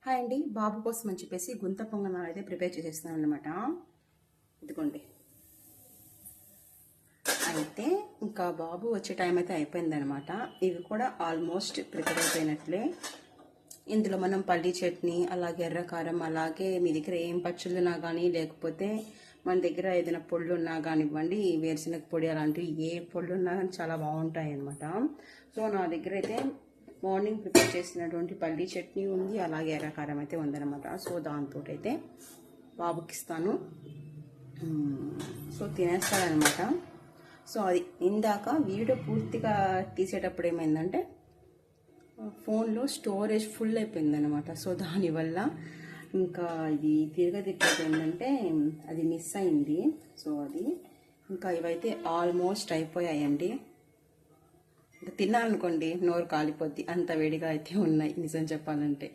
Hi అండి, బాబు కోసం అని చెప్పేసి గుంత పొంగనాలు అయితే ప్రిపేర్ చేసేస్తున్నాను అనమాట. ఇదిగోండి. అయితే ఇంకా బాబు వచ్చే టైం అయితే అయిపోయిందనమాట. ఇవి కూడా ఆల్మోస్ట్ ప్రిపేర్ అయిపోయినట్లే. ఇందులో మనం పల్లీ చట్నీ, అలాగే ఎర్రకారం, అలాగే మీ దగ్గర ఏం పచ్చళ్ళున్నా కానీ, లేకపోతే మన దగ్గర ఏదైనా పొళ్ళు ఉన్నా కానివ్వండి, వేరుశనగ పొడి అలాంటివి ఏ పొళ్ళు ఉన్నా కానీ చాలా బాగుంటాయి అనమాట. సో నా దగ్గర అయితే మార్నింగ్ ప్రిపేర్ చేసినటువంటి పల్లీ చట్నీ ఉంది, అలాగే ఎర్రకారం అయితే ఉందన్నమాట. సో దాంతో అయితే బాబుకి ఇస్తాను. సో తినేస్తాడనమాట. సో అది ఇందాక వీడియో పూర్తిగా తీసేటప్పుడు ఏమైందంటే ఫోన్లో స్టోరేజ్ ఫుల్ అయిపోయిందనమాట. సో దానివల్ల ఇంకా ఇది తిరగతిప్పేందంటే అది మిస్ అయింది. సో అది ఇంకా ఇవైతే ఆల్మోస్ట్ అయిపోయాయండి. తిన్నాను అనుకోండి, నోరు కాలిపోద్ది, అంత వేడిగా అయితే ఉన్నాయి నిజం చెప్పాలంటే.